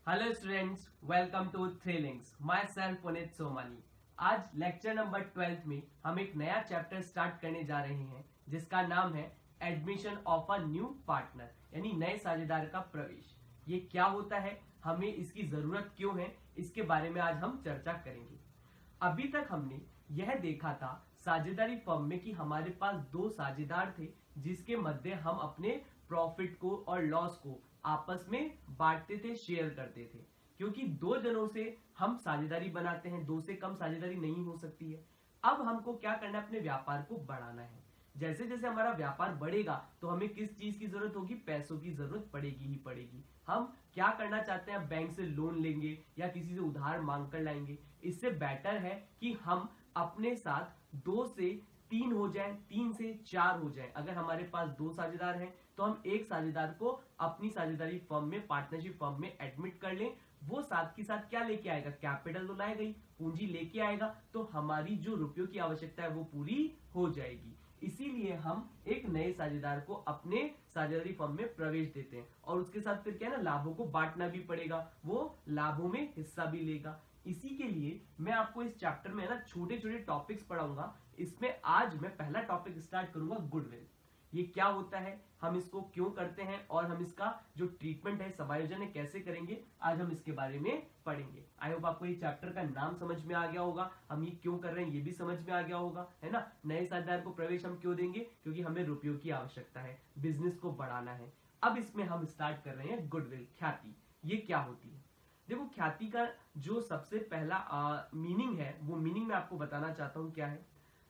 Hello students, welcome to thrillings. My self Puneet Somani. आज lecture number 12 में हम एक नया चैप्टर स्टार्ट करने जा रहे हैं जिसका नाम है admission of a new partner, यानी नए साझेदार का प्रवेश। ये क्या होता है, हमें इसकी जरूरत क्यों है, इसके बारे में आज हम चर्चा करेंगे। अभी तक हमने यह देखा था साझेदारी फर्म में कि हमारे पास दो साझेदार थे जिसके मध्य हम अपने प्रॉफिट को और लॉस को आपस में बांटते थे, शेयर करते थे। क्योंकि दो जनों से हम साझेदारी बनाते हैं, दो से कम साझेदारी नहीं हो सकती है। अब हमको क्या करना है, अपने व्यापार को बढ़ाना है। जैसे जैसे हमारा व्यापार बढ़ेगा तो हमें किस चीज की जरूरत होगी, पैसों की जरूरत पड़ेगी ही पड़ेगी। हम क्या करना चाहते हैं, बैंक से लोन लेंगे या किसी से उधार मांग कर लाएंगे। इससे बेटर है कि हम अपने साथ 2 से 3 हो जाए, 3 से 4 हो जाए। अगर हमारे पास 2 साझेदार हैं तो हम एक साझेदार को अपनी साझेदारी फर्म में, पार्टनरशिप फर्म में एडमिट कर लें। वो साथ के साथ क्या लेके आएगा, कैपिटल तो लाएगा ही, पूंजी लेके आएगा, तो हमारी जो रुपयों की आवश्यकता है वो पूरी हो जाएगी। इसीलिए हम एक नए साझेदार को अपने साझेदारी फर्म में प्रवेश देते हैं और उसके साथ फिर क्या है ना, लाभों को बांटना भी पड़ेगा, वो लाभों में हिस्सा भी लेगा। इसी के लिए मैं आपको इस चैप्टर में ना छोटे छोटे टॉपिक्स पढ़ाऊंगा। इसमें आज मैं पहला टॉपिक स्टार्ट करूंगा, गुडविल। ये क्या होता है, हम इसको क्यों करते हैं और हम इसका जो ट्रीटमेंट है, समायोजन है, कैसे करेंगे, आज हम इसके बारे में पढ़ेंगे। आई होप आपको ये चैप्टर का नाम समझ में आ गया होगा, हम ये क्यों कर रहे हैं ये भी समझ में आ गया होगा, है ना। नए साझेदार को प्रवेश हम क्यों देंगे, क्योंकि हमें रुपयों की आवश्यकता है, बिजनेस को बढ़ाना है। अब इसमें हम स्टार्ट कर रहे हैं गुडविल, ख्याति। ये क्या होती है, देखो ख्याति का जो सबसे पहला मीनिंग है वो मीनिंग मैं आपको बताना चाहता हूं क्या है।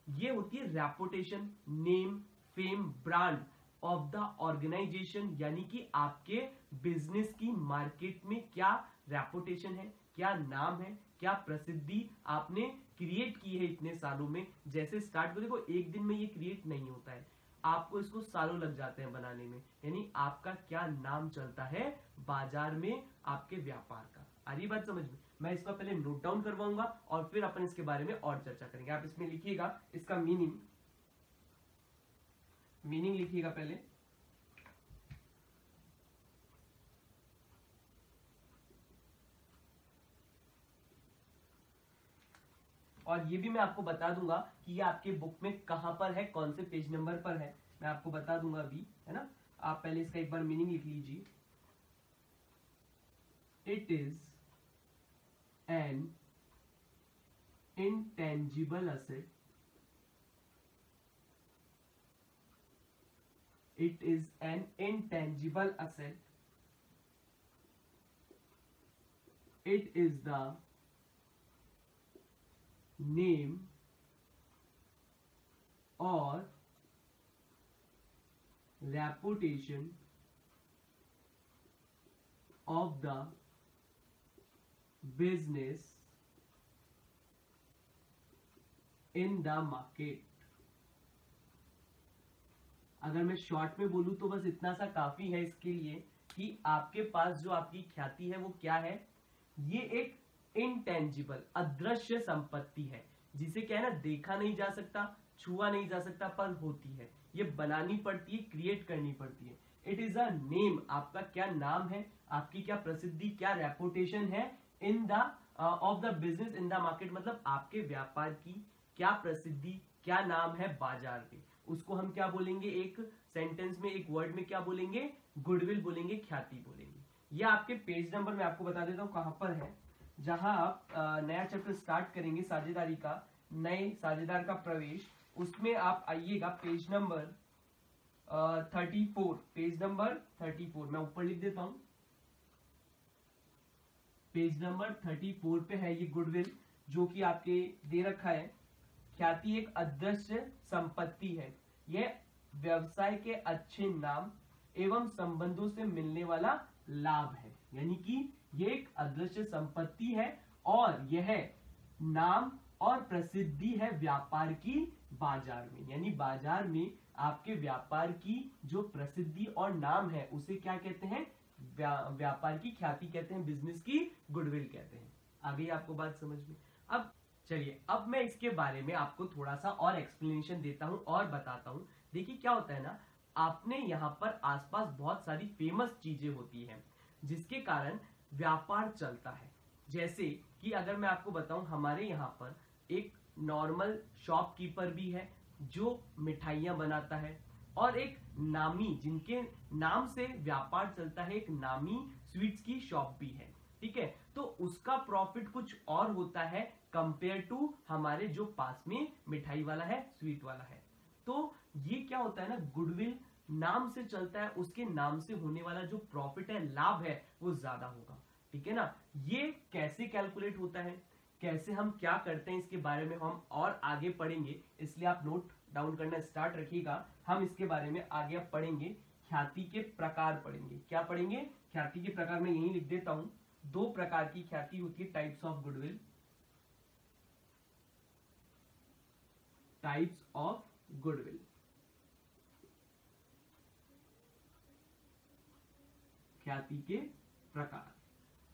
ये होती है reputation, name, fame, brand of the organization, यानी कि आपके बिजनेस की मार्केट में क्या रेपुटेशन है, क्या नाम है, क्या प्रसिद्धि आपने क्रिएट की है इतने सालों में। जैसे स्टार्ट को देखो, एक दिन में ये क्रिएट नहीं होता है, आपको इसको सालों लग जाते हैं बनाने में। यानी आपका क्या नाम चलता है बाजार में, आपके व्यापार का। आ रही बात समझ में। मैं इसको पहले नोट डाउन करवाऊंगा और फिर अपन इसके बारे में और चर्चा करेंगे। आप इसमें लिखिएगा इसका मीनिंग लिखिएगा पहले। और ये भी मैं आपको बता दूंगा कि ये आपके बुक में कहां पर है, कौन से पेज नंबर पर है, मैं आपको बता दूंगा अभी, है ना। आप पहले इसका एक बार मीनिंग लिख लीजिए। It is an intangible asset. It is an intangible asset. It is the name or reputation of the business in the market. अगर मैं शॉर्ट में बोलूं तो बस इतना सा काफी है इसके लिए कि आपके पास जो आपकी ख्याति है वो क्या है, ये एक इनटेंजिबल, अदृश्य संपत्ति है जिसे क्या है ना, देखा नहीं जा सकता, छुआ नहीं जा सकता, पर होती है। ये बनानी पड़ती है, क्रिएट करनी पड़ती है। इट इज अ नेम, आपका क्या नाम है, आपकी क्या प्रसिद्धि, क्या रेपुटेशन है in the of the business in the market, मतलब आपके व्यापार की क्या प्रसिद्धि, क्या नाम है बाजार में, उसको हम क्या बोलेंगे, एक सेंटेंस में, एक वर्ड में क्या बोलेंगे, गुडविल बोलेंगे, ख्याति बोलेंगे। ये आपके पेज नंबर में आपको बता देता हूं कहां पर है, जहां आप नया चैप्टर स्टार्ट करेंगे साझेदारी का, नए साझेदार का प्रवेश, उसमें आप आइएगा पेज नंबर 34। पेज नंबर 34 मैं ऊपर लिख देता हूं, पेज नंबर 34 पे है ये गुडविल, जो कि आपके दे रखा है। ख्याति एक अदृश्य संपत्ति है, यह व्यवसाय के अच्छे नाम एवं संबंधों से मिलने वाला लाभ है। यानी कि यह एक अदृश्य संपत्ति है और यह नाम और प्रसिद्धि है व्यापार की बाजार में। यानी बाजार में आपके व्यापार की जो प्रसिद्धि और नाम है उसे क्या कहते हैं, व्यापार की ख्याति कहते हैं, बिजनेस की गुडविल कहते हैं। आ गई आपको बात समझ में। अब चलिए, अब मैं इसके बारे में आपको थोड़ा सा और एक्सप्लेनेशन देता हूं और बताता हूं। देखिए क्या होता है ना, आपने यहाँ पर आसपास बहुत सारी फेमस चीजें होती हैं जिसके कारण व्यापार चलता है। जैसे कि अगर मैं आपको बताऊं, हमारे यहाँ पर एक नॉर्मल शॉपकीपर भी है जो मिठाइयां बनाता है, और एक नामी, जिनके नाम से व्यापार चलता है, एक नामी स्वीट्स की शॉप भी है। ठीक है, तो उसका प्रॉफिट कुछ और होता है कंपेयर टू हमारे जो पास में मिठाई वाला है, स्वीट वाला है। तो ये क्या होता है ना, गुडविल नाम से चलता है, उसके नाम से होने वाला जो प्रॉफिट है, लाभ है, वो ज्यादा होगा। ठीक है ना। ये कैसे कैलकुलेट होता है, कैसे हम क्या करते हैं, इसके बारे में हम और आगे पढ़ेंगे, इसलिए आप नोट डाउन करना स्टार्ट रखिएगा। हम इसके बारे में आगे अब पढ़ेंगे, ख्याति के प्रकार पढ़ेंगे। क्या पढ़ेंगे? ख्याति के प्रकार में यही लिख देता हूं, 2 प्रकार की ख्याति होती है, types of goodwill. Types of goodwill, ख्याति के प्रकार।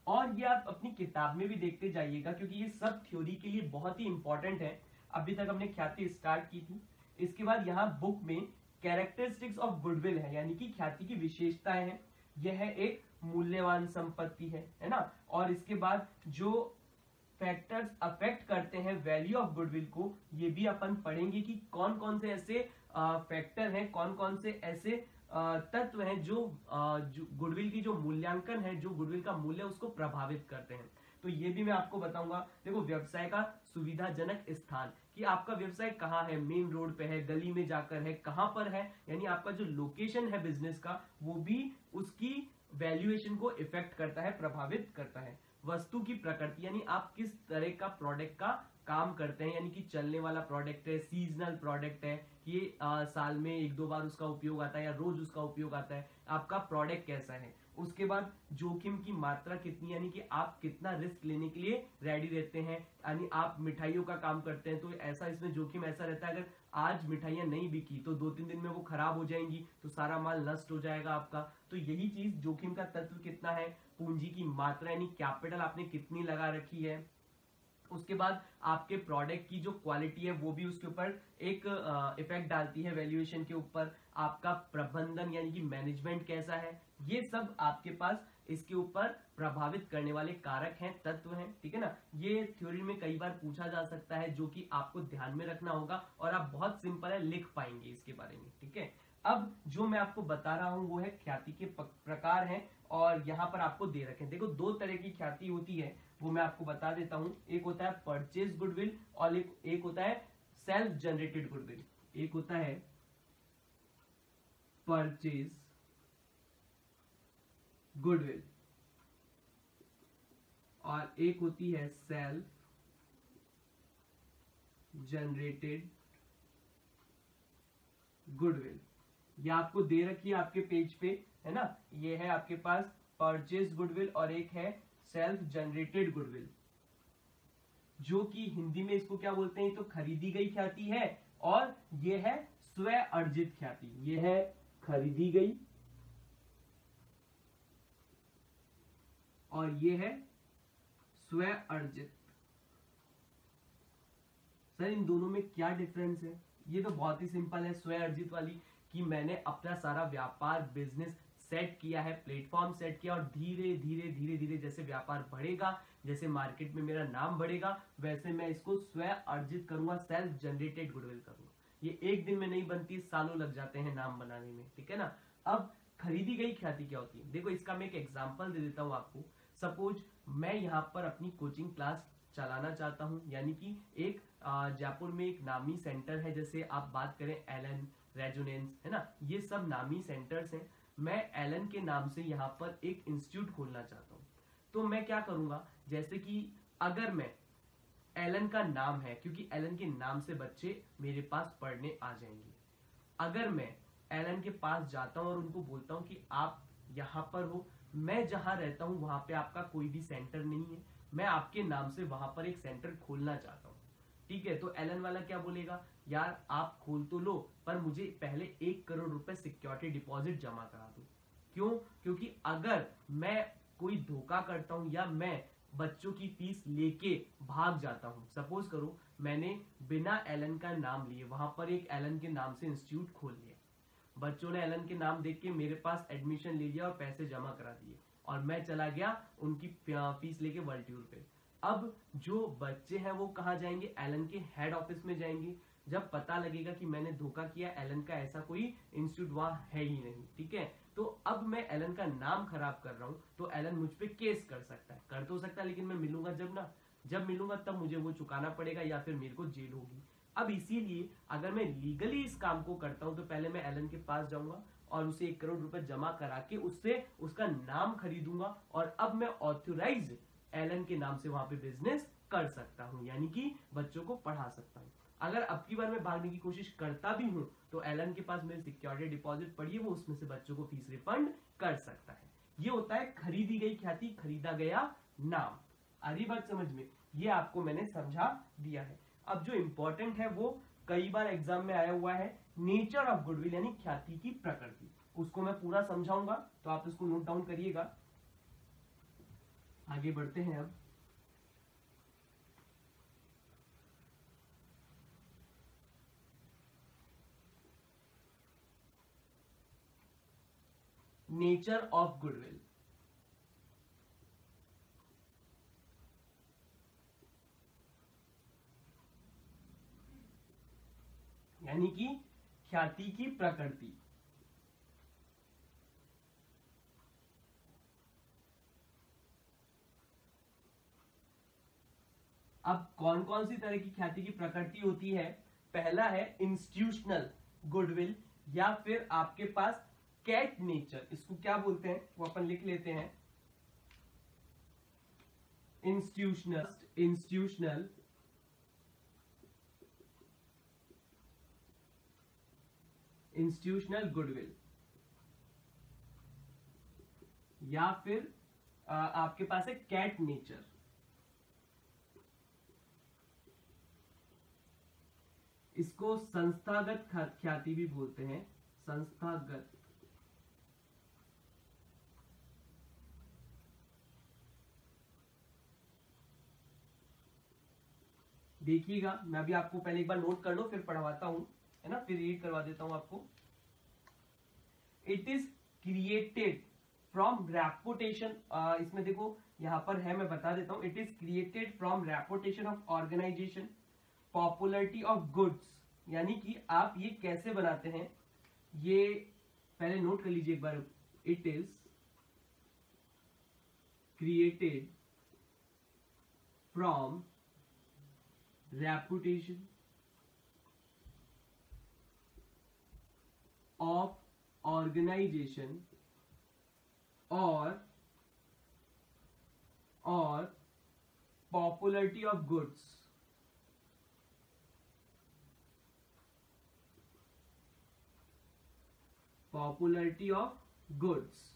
और ये आप अपनी किताब में भी देखते जाइएगा, क्योंकि ये सब थ्योरी के लिए बहुत ही इंपॉर्टेंट है। अभी तक हमने ख्याति स्टार्ट की थी, इसके बाद यहाँ बुक में कैरेक्टरिस्टिक्स ऑफ गुडविल है, यानी कि ख्याति की विशेषताएं हैं। यह एक मूल्यवान संपत्ति है ना। और इसके बाद जो फैक्टर्स अफेक्ट करते हैं वैल्यू ऑफ गुडविल को, ये भी अपन पढ़ेंगे कि कौन कौन से ऐसे फैक्टर हैं, कौन कौन से ऐसे तत्व हैं जो गुडविल की जो मूल्यांकन है, जो गुडविल का मूल्य उसको प्रभावित करते हैं। तो ये भी मैं आपको बताऊंगा। देखो, व्यवसाय का सुविधाजनक स्थान, कि आपका व्यवसाय कहाँ है, मेन रोड पे है, गली में जाकर है, कहाँ पर है, यानी आपका जो लोकेशन है बिजनेस का, वो भी उसकी वैल्यूएशन को इफेक्ट करता है, प्रभावित करता है। वस्तु की प्रकृति, यानी आप किस तरह का प्रोडक्ट का काम करते हैं, यानी कि चलने वाला प्रोडक्ट है, सीजनल प्रोडक्ट है, ये साल में 1-2 बार उसका उपयोग आता है या रोज उसका उपयोग आता है, आपका प्रोडक्ट कैसा है। उसके बाद जोखिम की मात्रा कितनी, यानी कि आप कितना रिस्क लेने के लिए रेडी रहते हैं। यानी आप मिठाइयों का काम करते हैं तो ऐसा इसमें जोखिम ऐसा रहता है, अगर आज मिठाइयां नहीं बिकी तो 2-3 दिन में वो खराब हो जाएंगी, तो सारा माल नष्ट हो जाएगा आपका। तो यही चीज, जोखिम का तत्व कितना है, पूंजी की मात्रा, यानी कैपिटल आपने कितनी लगा रखी है। उसके बाद आपके प्रोडक्ट की जो क्वालिटी है वो भी उसके ऊपर एक इफेक्ट डालती है, वैल्यूएशन के ऊपर। आपका प्रबंधन यानी कि मैनेजमेंट कैसा है, ये सब आपके पास इसके ऊपर प्रभावित करने वाले कारक हैं, तत्व हैं। ठीक है ना। ये थ्योरी में कई बार पूछा जा सकता है, जो कि आपको ध्यान में रखना होगा, और आप बहुत सिंपल है लिख पाएंगे इसके बारे में। ठीक है। अब जो मैं आपको बता रहा हूं वो है ख्याति के प्रकार हैं, और यहाँ पर आपको दे रखे। देखो, 2 तरह की ख्याति होती है, वो मैं आपको बता देता हूं। एक होता है परचेज गुडविल, और एक होता है सेल्फ जनरेटेड गुडविल। एक होता है परचेज गुडविल और एक होती है सेल्फ जनरेटेड गुडविल। ये आपको दे रखी है आपके पेज पे, है ना। ये है आपके पास परचेज गुडविल और एक है सेल्फ जनरेटेड गुडविल, जो कि हिंदी में इसको क्या बोलते हैं, तो खरीदी गई ख्याति है, और ये है स्व अर्जित ख्याति। ये है खरीदी गई और ये है स्व अर्जित। सर, इन दोनों में क्या डिफरेंस है? ये तो बहुत ही सिंपल है। स्व अर्जित वाली कि मैंने अपना सारा व्यापार, बिजनेस सेट किया है, प्लेटफॉर्म सेट किया, और धीरे धीरे धीरे धीरे जैसे व्यापार बढ़ेगा, जैसे मार्केट में मेरा नाम बढ़ेगा, वैसे मैं इसको स्व अर्जित करूंगा, सेल्फ जनरेटेड गुडविल करूंगा। ये एक दिन में नहीं बनती, सालों लग जाते हैं नाम बनाने में। ठीक है ना। अब खरीदी गई ख्याति क्या होती है? देखो, इसका मैं एक एग्जांपल दे देता हूं आपको। सपोज मैं यहाँ पर अपनी कोचिंग क्लास चलाना चाहता हूँ, यानी कि एक जयपुर में एक नामी सेंटर है, जैसे आप बात करें एलन, रेजोनेंस, है ना, ये सब नामी सेंटर्स हैं। मैं एलन के नाम से यहाँ पर एक इंस्टीट्यूट खोलना चाहता हूँ। तो मैं क्या करूंगा, जैसे कि अगर मैं एलन का नाम है, क्योंकि एलन के नाम से बच्चे मेरे पास पढ़ने आ जाएंगे। अगर मैं एलन के पास जाता हूँ और उनको बोलता हूँ कि आप यहाँ पर हो, मैं जहां रहता हूँ वहां पे आपका कोई भी सेंटर नहीं है, मैं आपके नाम से वहां पर एक सेंटर खोलना चाहता हूँ। ठीक है। तो एलन वाला क्या बोलेगा, यार आप खोल तो लो, पर मुझे पहले 1 करोड़ रुपए सिक्योरिटी डिपॉजिट जमा करा दो। क्यों? क्योंकि अगर मैं कोई धोखा करता हूं या मैं बच्चों की फीस लेके भाग जाता हूं, सपोज करो मैंने बिना एलन का नाम लिए वहां पर एक एलन के नाम से इंस्टीट्यूट खोल लिया, बच्चों ने एलन के नाम देख के मेरे पास एडमिशन ले लिया और पैसे जमा करा दिए, और मैं चला गया उनकी फीस लेके वर्ल्ड टूर पे। अब जो बच्चे हैं वो कहाँ जाएंगे, एलन के हेड ऑफिस में जाएंगे। जब पता लगेगा कि मैंने धोखा किया, एलन का ऐसा कोई इंस्टीट्यूट वहां है ही नहीं, ठीक है, तो अब मैं एलन का नाम खराब कर रहा हूं, तो एलन मुझ पे केस कर सकता है, कर तो सकता है, लेकिन मैं मिलूंगा जब ना, जब मिलूंगा तब मुझे वो चुकाना पड़ेगा या फिर मेरे को जेल होगी। अब इसीलिए अगर मैं लीगली इस काम को करता हूं तो पहले मैं एलन के पास जाऊंगा और उसे 1 करोड़ रुपए जमा करा के उससे उसका नाम खरीदूंगा और अब मैं ऑथोराइज एलन के नाम से वहां पे बिजनेस कर सकता हूं, यानी कि बच्चों को पढ़ा सकता हूं। अगर अब की बार मैं भागने की कोशिश करता भी हूं तो एलन के पास मेरी सिक्योरिटी डिपॉजिट पड़ी है, वो उसमें से बच्चों को फीस रिफंड कर सकता है। ये होता है खरीदी गई ख्याति, खरीदा गया नाम। आ रही बात समझ में? ये आपको मैंने समझा दिया है। अब जो इंपॉर्टेंट है वो कई बार एग्जाम में आया हुआ है, नेचर ऑफ गुडविल यानी ख्याति की प्रकृति, उसको मैं पूरा समझाऊंगा, तो आप इसको नोट डाउन करिएगा। आगे बढ़ते हैं अब। नेचर ऑफ गुडविल, यानी कि ख्याति की प्रकृति। अब कौन कौन सी तरह की ख्याति की प्रकृति होती है? पहला है इंस्टीट्यूशनल गुडविल, या फिर आपके पास कैट नेचर, इसको क्या बोलते हैं वो अपन लिख लेते हैं, इंस्टीट्यूशनल गुडविल, या फिर आपके पास है कैट नेचर। इसको संस्थागत ख्याति भी बोलते हैं, संस्थागत। देखिएगा, मैं अभी आपको पहले एक बार नोट कर लो फिर पढ़वाता हूं, है ना, फिर रीड करवा देता हूं आपको। It is created from reputation, इसमें देखो यहां पर है, मैं बता देता हूं, it is created from reputation of organization, popularity of goods, यानी कि आप ये कैसे बनाते हैं, ये पहले नोट कर लीजिए एक बार। It is created from reputation of organisation और popularity of goods, popularity of goods.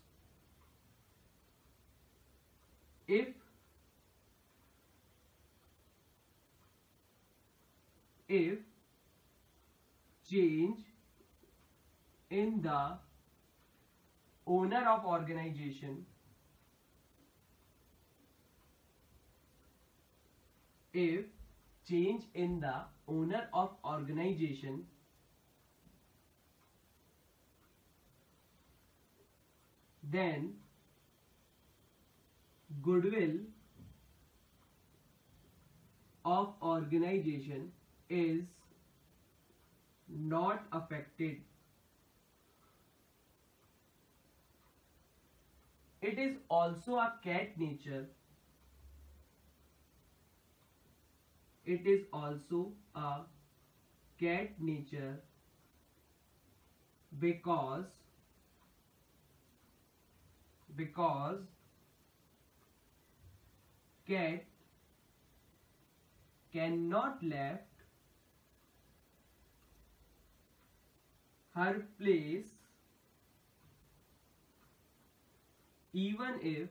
if change in the owner of organization, if change in the owner of organization then goodwill of organization is not affected. It is also a cat nature. It is also a cat nature because cat cannot left her place even if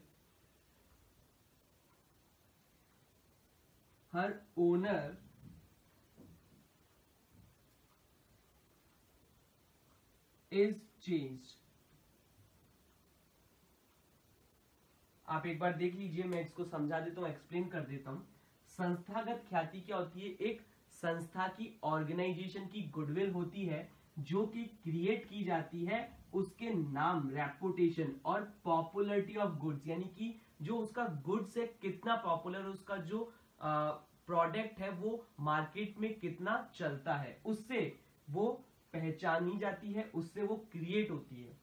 her owner is changed. आप एक बार देख लीजिए, मैं इसको समझा देता हूं, explain कर देता हूं। संस्थागत ख्याति क्या होती है? एक संस्था की, ऑर्गेनाइजेशन की गुडविल होती है जो कि क्रिएट की जाती है उसके नाम, रेपुटेशन और पॉपुलरिटी ऑफ गुड्स, यानी कि जो उसका गुड्स है कितना पॉपुलर, उसका जो प्रोडक्ट है वो मार्केट में कितना चलता है, उससे वो पहचानी जाती है, उससे वो क्रिएट होती है।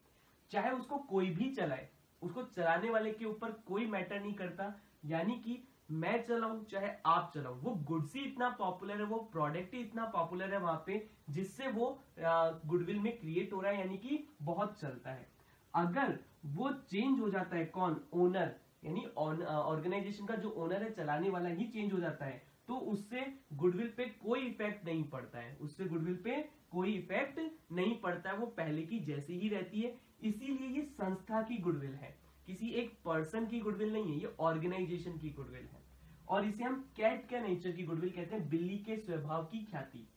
चाहे उसको कोई भी चलाए, उसको चलाने वाले के ऊपर कोई मैटर नहीं करता, यानी कि मैं चलाऊं चाहे आप चलाओ, वो गुड्स ही इतना पॉपुलर है, वो प्रोडक्ट ही इतना पॉपुलर है वहां पे, जिससे वो गुडविल में क्रिएट हो रहा है, यानी कि बहुत चलता है। अगर वो चेंज हो जाता है, कौन, ओनर, यानी ऑर्गेनाइजेशन का जो ओनर है, चलाने वाला ही चेंज हो जाता है, तो उससे गुडविल पे कोई इफेक्ट नहीं पड़ता है, उससे गुडविल पे कोई इफेक्ट नहीं पड़ता है, वो पहले की जैसी ही रहती है। इसीलिए ये संस्था की गुडविल है, किसी एक पर्सन की गुडविल नहीं है, ये ऑर्गेनाइजेशन की गुडविल है। और इसे हम कैट के नेचर की गुडविल कहते हैं, बिल्ली के स्वभाव की ख्याति।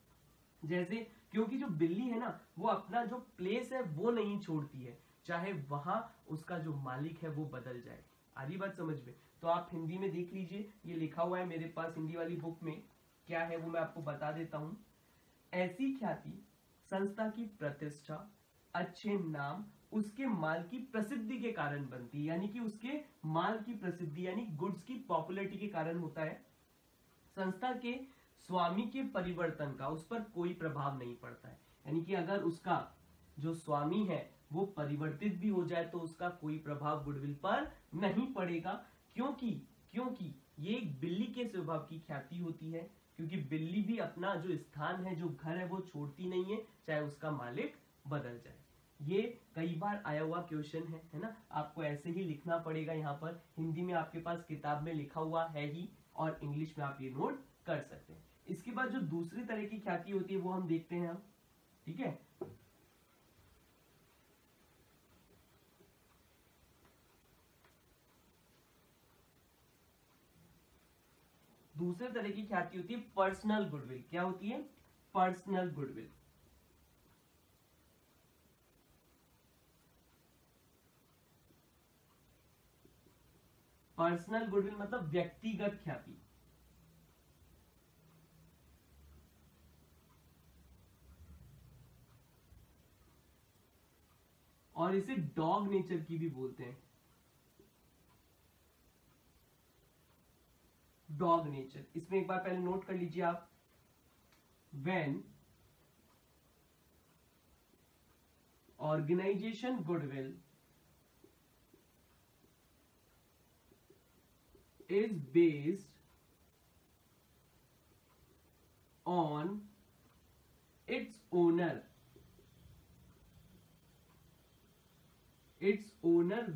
जैसे क्योंकि जो बिल्ली है ना, वो अपना जो प्लेस है वो नहीं छोड़ती है, चाहे वहां उसका जो मालिक है वो बदल जाए। आ रही बात समझ में? तो आप हिंदी में देख लीजिए, ये लिखा हुआ है मेरे पास हिंदी वाली बुक में, क्या है वो मैं आपको बता देता हूं। ऐसी ख्याति संस्था की प्रतिष्ठा, अच्छे नाम, उसके माल की प्रसिद्धि के कारण बनती है, यानी कि उसके माल की प्रसिद्धि यानी गुड्स की पॉपुलैरिटी के कारण होता है। संस्था के स्वामी के परिवर्तन का उस पर कोई प्रभाव नहीं पड़ता है, यानी कि अगर उसका जो स्वामी है वो परिवर्तित भी हो जाए तो उसका कोई प्रभाव गुडविल पर नहीं पड़ेगा। क्योंकि क्योंकि ये एक बिल्ली के स्वभाव की ख्याति होती है, क्योंकि बिल्ली भी अपना जो स्थान है, जो घर है, वो छोड़ती नहीं है, चाहे उसका मालिक बदल जाए। ये कई बार आया हुआ क्वेश्चन है ना, आपको ऐसे ही लिखना पड़ेगा। यहाँ पर हिंदी में आपके पास किताब में लिखा हुआ है ही, और इंग्लिश में आप ये नोट कर सकते हैं। इसके बाद जो दूसरी तरह की ख्याति होती है वो हम देखते हैं हम, ठीक है। दूसरे तरह की ख्याति होती है पर्सनल गुडविल। क्या होती है? Personal goodwill. पर्सनल गुडविल मतलब व्यक्तिगत ख्याति। और इसे डॉग नेचर की भी बोलते हैं, डॉग नेचर। इसमें एक बार पहले नोट कर लीजिए आप, when organization goodwill is based on its owner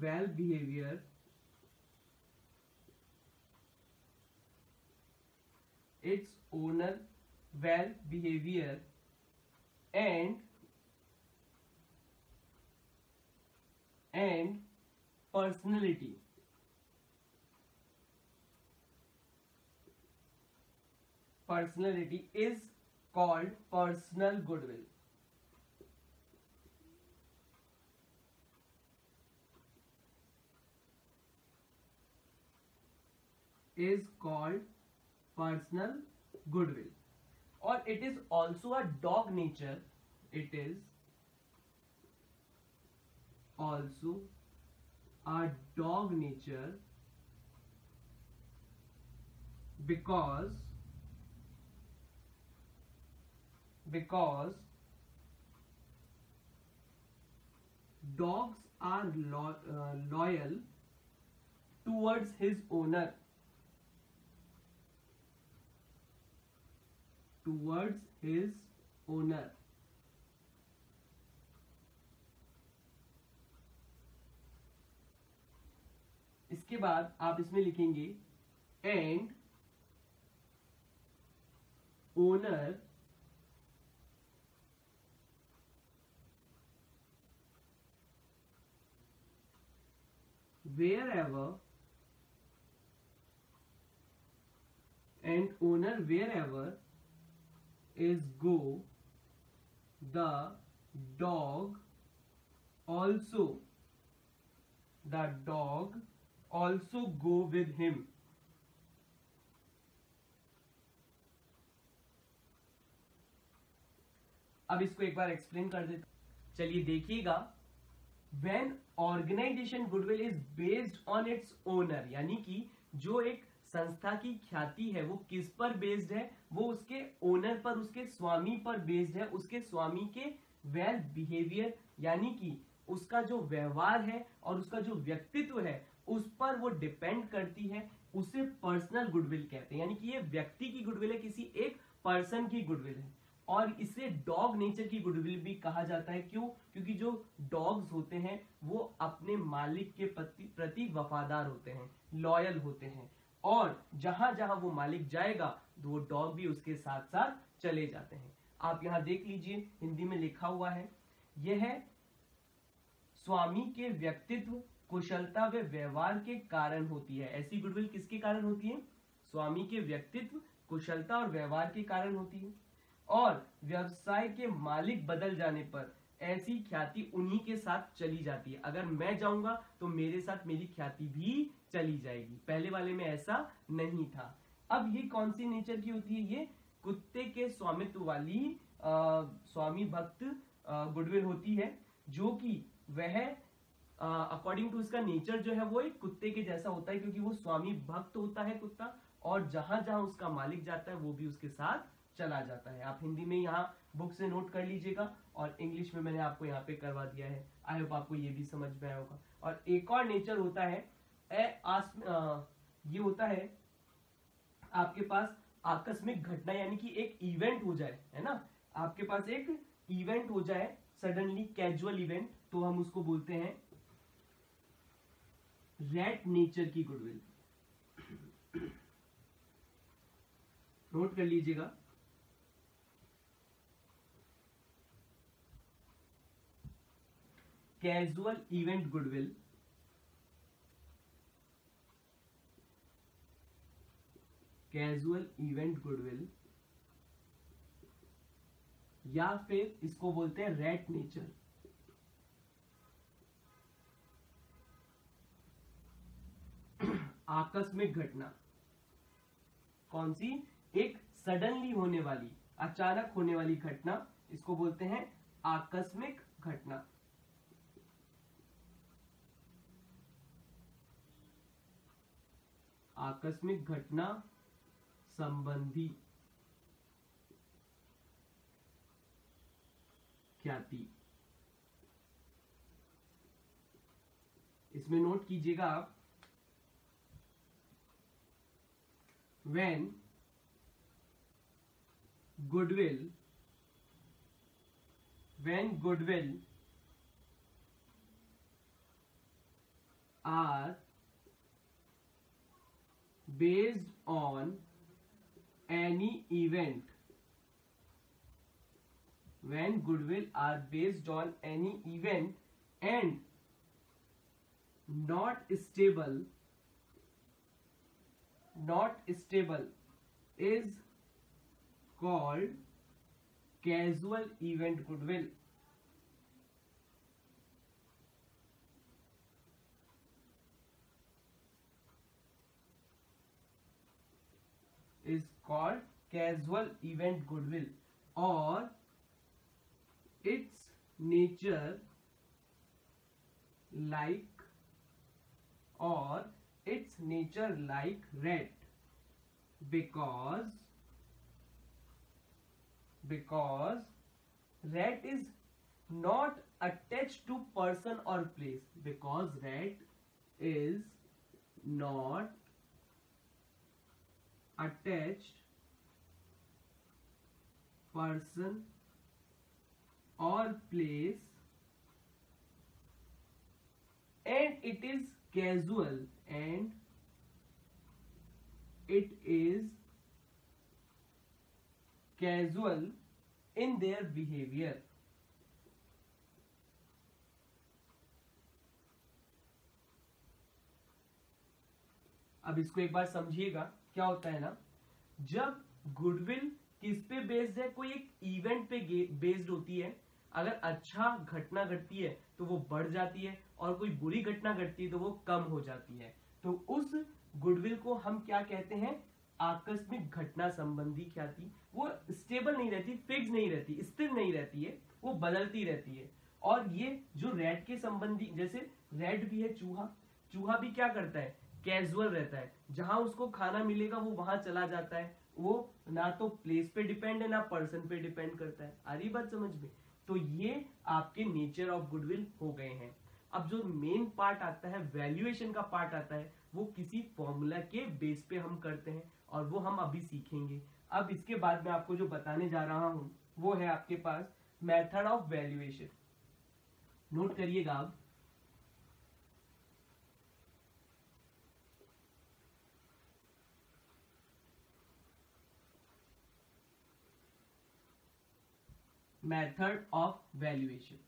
well behavior, its owner well behavior and personality. Personality is called personal goodwill. Is called personal goodwill. Or it is also a dog nature. It is also a dog nature because dogs are loyal towards his owner, इसके बाद आप इसमें लिखेंगे and owner wherever is go, the dog also go with him. अब इसको एक बार explain कर देते, चलिए देखिएगा। When organization goodwill is based on its owner, यानी कि जो एक संस्था की ख्याति है वो किस पर बेस्ड है, वो उसके ओनर पर, उसके स्वामी पर बेस्ड है, उसके स्वामी के वेल बिहेवियर यानी कि उसका जो व्यवहार है और उसका जो व्यक्तित्व है उस पर वो डिपेंड करती है, उसे पर्सनल गुडविल कहते हैं। यानी कि ये व्यक्ति की गुडविल है, किसी एक पर्सन की गुडविल है। और इसे डॉग नेचर की गुडविल भी कहा जाता है। क्यों? क्योंकि जो डॉग्स होते हैं वो अपने मालिक के प्रति वफादार होते हैं, लॉयल होते हैं, और जहां जहां वो मालिक जाएगा तो वो डॉग भी उसके साथ साथ चले जाते हैं। आप यहां देख लीजिए, हिंदी में लिखा हुआ है, यह है स्वामी के व्यक्तित्व, कुशलता व व्यवहार के कारण होती है। ऐसी गुडविल किसके कारण होती है? स्वामी के व्यक्तित्व, कुशलता और व्यवहार के कारण होती है। और व्यवसाय के मालिक बदल जाने पर ऐसी ख्याति उन्हीं के साथ चली जाती है। अगर मैं जाऊंगा तो मेरे साथ मेरी ख्याति भी चली जाएगी। पहले वाले में ऐसा नहीं था। अब ये कौन सी नेचर की होती है? ये कुत्ते के स्वामित्व वाली स्वामी भक्त गुडविल होती है, जो कि वह अकॉर्डिंग टू इसका नेचर जो है वो एक कुत्ते के जैसा होता है, क्योंकि वो स्वामी भक्त होता है कुत्ता, और जहां जहां उसका मालिक जाता है वो भी उसके साथ चला जाता है। आप हिंदी में यहाँ बुक से नोट कर लीजिएगा, और इंग्लिश में मैंने आपको यहाँ पे करवा दिया है। आई होप आपको ये भी समझ में आया होगा। और एक और नेचर होता है ये होता है आपके पास आकस्मिक घटना, यानी कि एक इवेंट हो जाए, है ना, आपके पास एक इवेंट हो जाए सडनली, कैजुअल इवेंट, तो हम उसको बोलते हैं रैट नेचर की गुडविल। नोट कर लीजिएगा, casual event goodwill, casual event goodwill, या फिर इसको बोलते हैं रैट नेचर। आकस्मिक घटना, कौन सी? एक सडनली होने वाली, अचानक होने वाली घटना, इसको बोलते हैं आकस्मिक घटना। आकस्मिक घटना संबंधी ख्याति। इसमें नोट कीजिएगा आप, when goodwill are based on any event, when goodwill are based on any event and not stable is called casual event goodwill. Is called casual event goodwill, or its nature like rat, because rat is not attached to person or place, because rat is not attached person or place, and it is casual, and it is casual in their behavior. अब इसको एक बार समझिएगा, क्या होता है ना, जब goodwill किस पे बेस्ड है? कोई एक इवेंट पे बेस्ड होती है। अगर अच्छा घटना घटती है तो वो बढ़ जाती है, और कोई बुरी घटना घटती है तो वो कम हो जाती है। तो उस गुडविल को हम क्या कहते हैं? आकस्मिक घटना संबंधी ख्याति। वो स्टेबल नहीं रहती, फिक्स नहीं रहती, स्थिर नहीं रहती है, वो बदलती रहती है। और ये जो रेट के संबंधी, जैसे रेट भी है चूहा, चूहा भी क्या करता है, कैजुअल रहता है, जहां उसको खाना मिलेगा वो वहां चला जाता है, वो ना तो प्लेस पे डिपेंड है ना पर्सन पे डिपेंड करता है। आ रही बात समझ में? तो ये आपके नेचर ऑफ गुडविल हो गए हैं। अब जो मेन पार्ट आता है, वैल्यूएशन का पार्ट आता है, वो किसी फॉर्मूला के बेस पे हम करते हैं और वो हम अभी सीखेंगे। अब इसके बाद मैं आपको जो बताने जा रहा हूं वो है आपके पास मेथड ऑफ वैल्यूएशन। नोट करिएगा आप, method of valuation.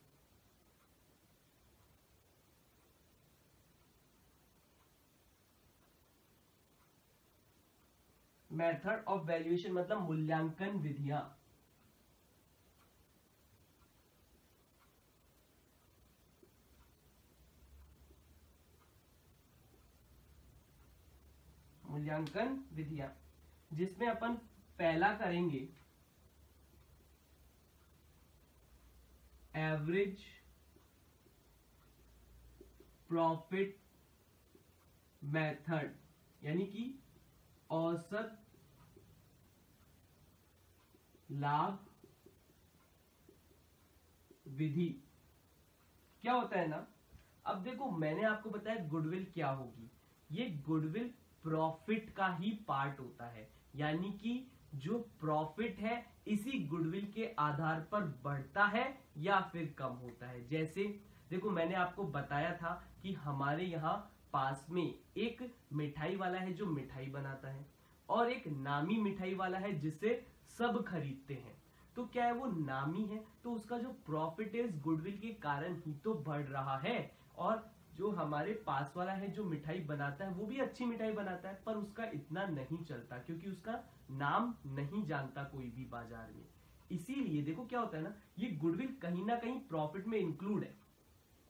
Method of valuation मतलब मूल्यांकन विधियां। मूल्यांकन विधियां जिसमें अपन पहला करेंगे एवरेज प्रॉफिट मेथड, यानी कि औसत लाभ विधि। क्या होता है ना, अब देखो मैंने आपको बताया गुडविल क्या होगी, ये गुडविल प्रॉफिट का ही पार्ट होता है, यानी कि जो प्रॉफिट है इसी गुडविल के आधार पर बढ़ता है या फिर कम होता है। जैसे देखो मैंने आपको बताया था कि हमारे यहाँ पास में एक मिठाई वाला है जो मिठाई बनाता है, और एक नामी मिठाई वाला है जिसे सब खरीदते हैं। तो क्या है, वो नामी है तो उसका जो प्रॉफिट है इस गुडविल के कारण ही तो बढ़ रहा है, और जो हमारे पास वाला है जो मिठाई बनाता है वो भी अच्छी मिठाई बनाता है, पर उसका इतना नहीं चलता क्योंकि उसका नाम नहीं जानता कोई भी बाजार में। इसीलिए देखो क्या होता है ना, ये गुडविल कहीं ना कहीं प्रॉफिट में इंक्लूड है,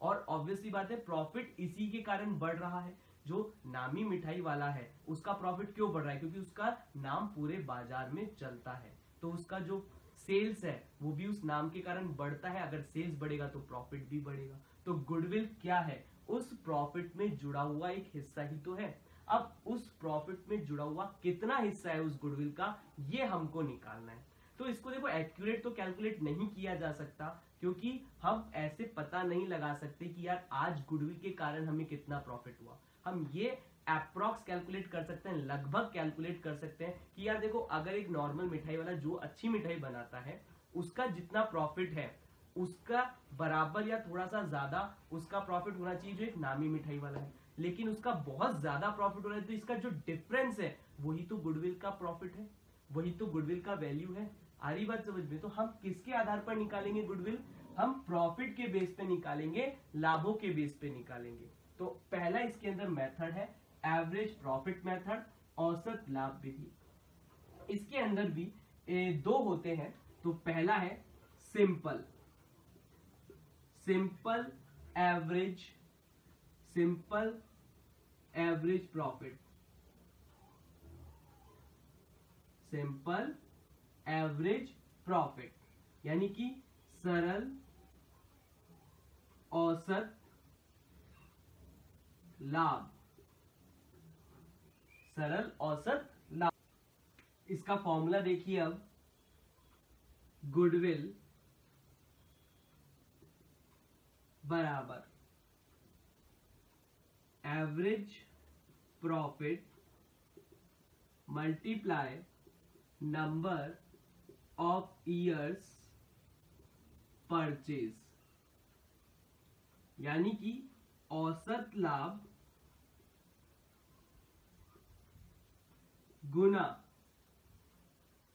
और ऑब्वियसली बात है प्रॉफिट इसी के कारण बढ़ रहा है। जो नामी मिठाई वाला है उसका प्रॉफिट क्यों बढ़ रहा है, क्योंकि उसका नाम पूरे बाजार में चलता है, तो उसका जो सेल्स है वो भी उस नाम के कारण बढ़ता है। अगर सेल्स बढ़ेगा तो प्रॉफिट भी बढ़ेगा। तो गुडविल क्या है, उस प्रॉफिट में जुड़ा हुआ एक हिस्सा ही तो है। अब उस प्रॉफिट में जुड़ा हुआ कितना हिस्सा है उस गुडविल का, ये हमको निकालना है। तो इसको देखो एक्यूरेट तो कैलकुलेट नहीं किया जा सकता, क्योंकि हम ऐसे पता नहीं लगा सकते कि यार आज गुडविल के कारण हमें कितना प्रॉफिट हुआ। हम ये अप्रॉक्स कैलकुलेट कर सकते हैं, लगभग कैलकुलेट कर सकते हैं कि यार देखो अगर एक नॉर्मल मिठाई वाला जो अच्छी मिठाई बनाता है उसका जितना प्रॉफिट है उसका बराबर या थोड़ा सा ज्यादा उसका प्रॉफिट होना चाहिए जो एक नामी मिठाई वाला है, लेकिन उसका बहुत ज्यादा प्रॉफिट हो रहा है, तो इसका जो डिफरेंस है वही तो गुडविल का प्रॉफिट है, वही तो गुडविल का वैल्यू है। आ रही बात समझ में? तो हम किसके आधार पर निकालेंगे गुडविल, हम प्रॉफिट के बेस पे निकालेंगे, लाभों के बेस पे निकालेंगे। तो पहला इसके अंदर मेथड है एवरेज प्रॉफिट मेथड, औसत लाभ विधि। इसके अंदर भी दो होते हैं। तो पहला है simple average profit, simple average profit, यानी कि सरल औसत लाभ, सरल औसत लाभ। इसका फॉर्मूला देखिए अब, गुडविल बराबर average profit multiply number of years purchase, यानी कि औसत लाभ गुना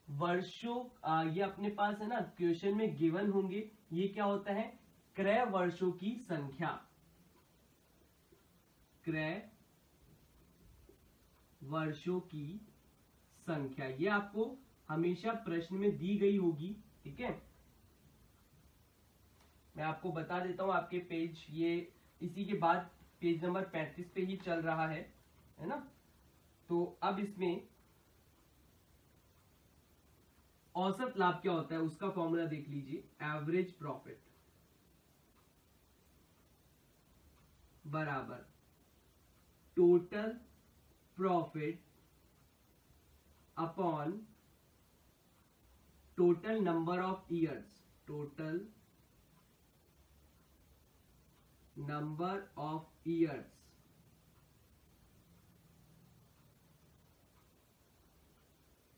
वर्षों, ये अपने पास है ना क्वेश्चन में गिवन होंगे, ये क्या होता है, क्रय वर्षों की संख्या, क्रय वर्षों की संख्या, ये आपको हमेशा प्रश्न में दी गई होगी। ठीक है, मैं आपको बता देता हूं, आपके पेज ये इसी के बाद पेज नंबर 35 पे ही चल रहा है ना। तो अब इसमें औसत लाभ क्या होता है उसका फॉर्मूला देख लीजिए, एवरेज प्रॉफिट बराबर total profit upon total number of years, total number of years,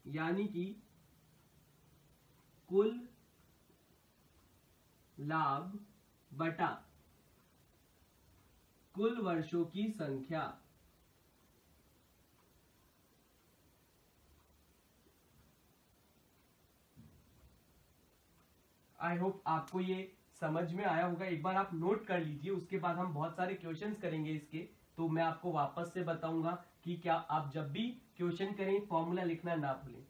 यानी कि कुल लाभ बटा कुल वर्षों की संख्या। आई होप आपको ये समझ में आया होगा। एक बार आप नोट कर लीजिए, उसके बाद हम बहुत सारे क्वेश्चंस करेंगे इसके, तो मैं आपको वापस से बताऊंगा कि क्या आप जब भी क्वेश्चन करें फॉर्मूला लिखना ना भूलें।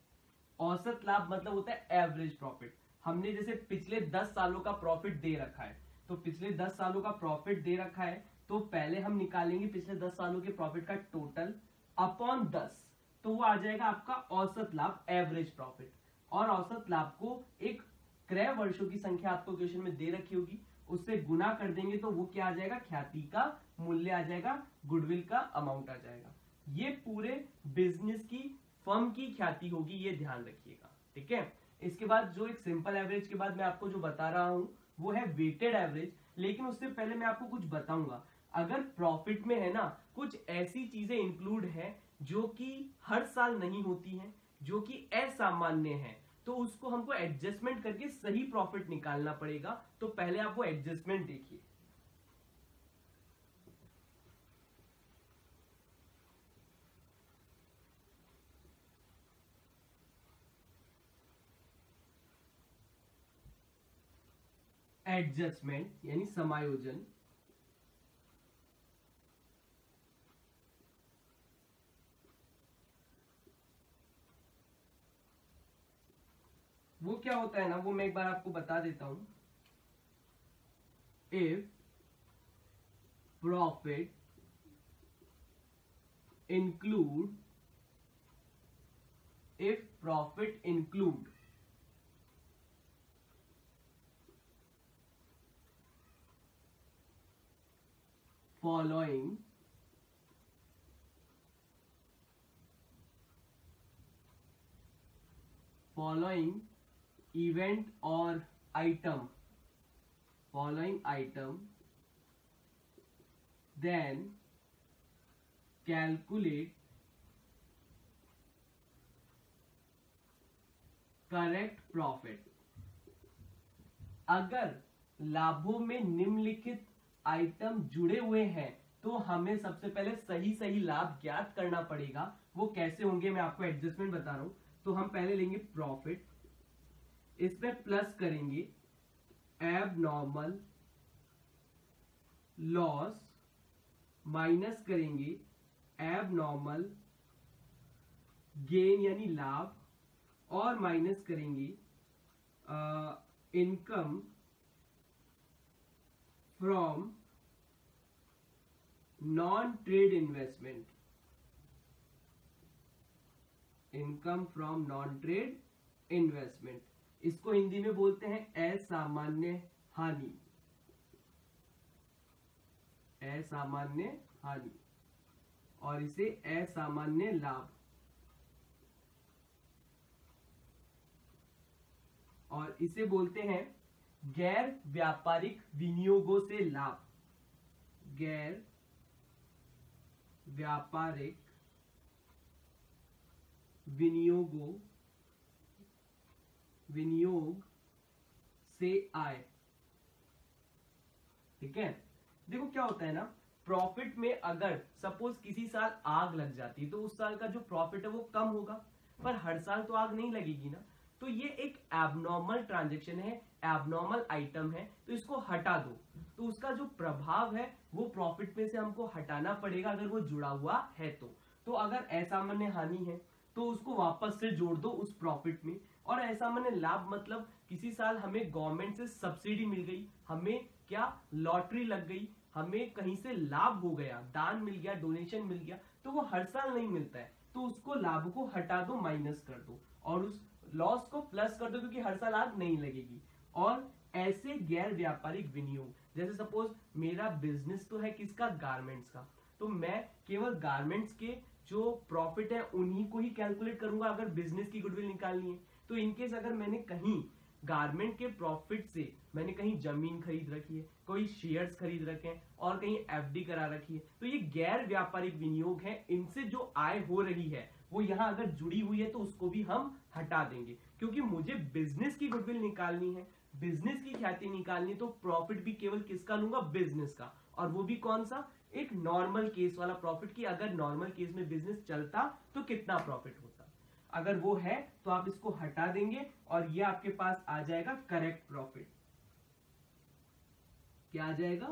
औसत लाभ मतलब होता है एवरेज प्रॉफिट। हमने जैसे पिछले 10 सालों का प्रॉफिट दे रखा है, तो पिछले 10 सालों का प्रॉफिट दे रखा है, तो पहले हम निकालेंगे पिछले 10 सालों के प्रॉफिट का टोटल अपॉन 10, तो वो आ जाएगा आपका औसत लाभ, एवरेज प्रॉफिट। और औसत लाभ को एक क्रय वर्षों की संख्या आपको क्वेश्चन में दे रखी होगी, उससे गुना कर देंगे तो वो क्या आ जाएगा, ख्याति का मूल्य आ जाएगा, गुडविल का अमाउंट आ जाएगा। ये पूरे बिजनेस की, फर्म की ख्याति होगी, ये ध्यान रखिएगा, ठीक है। इसके बाद जो एक सिंपल एवरेज के बाद मैं आपको जो बता रहा हूं वो है वेटेड एवरेज। लेकिन उससे पहले मैं आपको कुछ बताऊंगा। अगर प्रॉफिट में है ना कुछ ऐसी चीजें इंक्लूड है जो कि हर साल नहीं होती हैं, जो कि असामान्य है, तो उसको हमको एडजस्टमेंट करके सही प्रॉफिट निकालना पड़ेगा। तो पहले आप वो एडजस्टमेंट देखिए। एडजस्टमेंट यानी समायोजन, वो क्या होता है ना, वो मैं एक बार आपको बता देता हूं। If profit include, if profit include following event or item, then calculate correct profit। अगर लाभों में निम्नलिखित आइटम जुड़े हुए हैं तो हमें सबसे पहले सही सही लाभ ज्ञात करना पड़ेगा। वो कैसे होंगे मैं आपको एडजस्टमेंट बता रहा हूं। तो हम पहले लेंगे प्रॉफिट, इसमें प्लस करेंगे एबनॉर्मल लॉस, माइनस करेंगे एबनॉर्मल गेन यानी लाभ, और माइनस करेंगे income from non trade investment, income from non trade investment. इसको हिंदी में बोलते हैं असामान्य हानि, असामान्य हानि, और इसे असामान्य लाभ, और इसे बोलते हैं गैर व्यापारिक विनियोगों से लाभ, गैर व्यापारिक विनियोग से आय। ठीक है, देखो क्या होता है ना, प्रॉफिट में अगर सपोज किसी साल आग लग जाती है तो उस साल का जो प्रॉफिट है वो कम होगा, पर हर साल तो आग नहीं लगेगी ना। तो ये एक एबनॉर्मल ट्रांजैक्शन है, एबनॉर्मल आइटम है, तो इसको हटा दो। तो उसका जो प्रभाव है वो प्रॉफिट में से हमको हटाना पड़ेगा अगर वो जुड़ा हुआ है तो अगर असामान्य हानि है तो उसको वापस से जोड़ दो उस प्रॉफिट में। और असामान्य लाभ मतलब किसी साल हमें गवर्नमेंट से सब्सिडी मिल गई, हमें क्या लॉटरी लग गई, हमें कहीं से लाभ हो गया, दान मिल गया, डोनेशन मिल गया, तो वो हर साल नहीं मिलता है। तो उसको लाभ को हटा दो, माइनस कर दो, और उस लॉस को प्लस कर दो क्योंकि हर साल आग नहीं लगेगी। और ऐसे गैर व्यापारिक विनियोग, जैसे सपोज मेरा बिजनेस तो है किसका, गारमेंट्स का, तो मैं केवल गारमेंट्स के जो प्रॉफिट है उन्हीं को ही कैलकुलेट करूंगा अगर बिजनेस की गुडविल निकालनी है। तो इनकेस अगर मैंने कहीं गारमेंट के प्रॉफिट से मैंने कहीं जमीन खरीद रखी है, कोई शेयर्स खरीद रखे हैं और कहीं एफडी करा रखी है, तो ये गैर व्यापारिक विनियोग है। इनसे जो आय हो रही है वो यहाँ अगर जुड़ी हुई है तो उसको भी हम हटा देंगे, क्योंकि मुझे बिजनेस की गुडविल निकालनी है, बिजनेस की ख्याति निकालनी, तो प्रॉफिट भी केवल किसका लूंगा, बिजनेस का। और वो भी कौन सा, एक नॉर्मल केस वाला प्रॉफिट, की अगर नॉर्मल केस में बिजनेस चलता तो कितना प्रॉफिट होता। अगर वो है तो आप इसको हटा देंगे और ये आपके पास आ जाएगा करेक्ट प्रॉफिट। क्या आ जाएगा,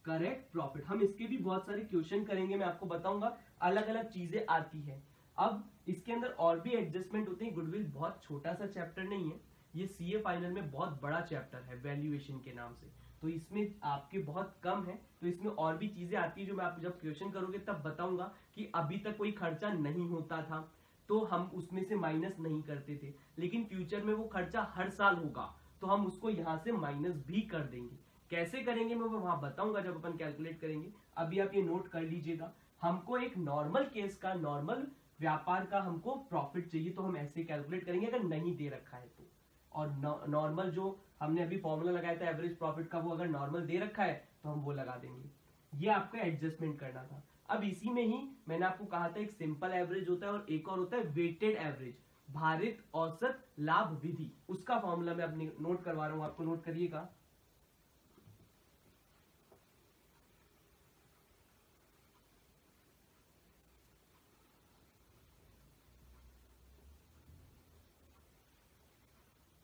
करेक्ट प्रॉफिट। हम इसके भी बहुत सारे क्वेश्चन करेंगे, मैं आपको बताऊंगा, अलग अलग चीजें आती है। अब इसके अंदर और भी एडजस्टमेंट होते हैं। गुडविल बहुत छोटा सा चैप्टर नहीं है, ये सीए फाइनल में बहुत बड़ा चैप्टर है वैल्यूएशन के नाम से, तो इसमें आपके बहुत कम है, तो इसमें और भी चीजें आती है जो मैं आप जब क्वेश्चन करोगे तब बताऊंगा कि अभी तक कोई खर्चा नहीं होता था तो हम उसमें से माइनस नहीं करते थे, लेकिन फ्यूचर में वो खर्चा हर साल होगा तो हम उसको यहाँ से माइनस भी कर देंगे। कैसे करेंगे मैं वहां बताऊंगा जब अपन कैलकुलेट करेंगे। अभी आप ये नोट कर लीजिएगा, हमको एक नॉर्मल केस का, नॉर्मल व्यापार का हमको प्रॉफिट चाहिए, तो हम ऐसे कैलकुलेट करेंगे अगर नहीं दे रखा है तो। और नॉर्मल जो हमने अभी फॉर्मूला लगाया था एवरेज प्रॉफिट का, वो अगर नॉर्मल दे रखा है तो हम वो लगा देंगे। ये आपको एडजस्टमेंट करना था। अब इसी में ही मैंने आपको कहा था एक सिंपल एवरेज होता है और एक और होता है वेटेड एवरेज, भारित औसत लाभ विधि। उसका फॉर्मूला मैं अपने नोट करवा रहा हूं, आपको नोट करिएगा।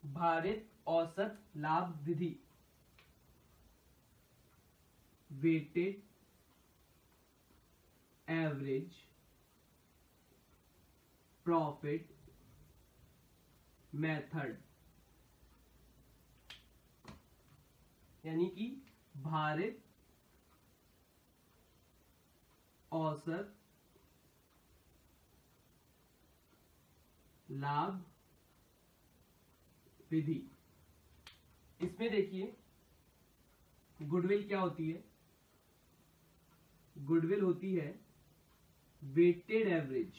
भारित औसत लाभ विधि, वेटेड एवरेज प्रॉफिट मेथड, यानी कि भारित औसत लाभ विधि। इसमें देखिए गुडविल क्या होती है, गुडविल होती है weighted average,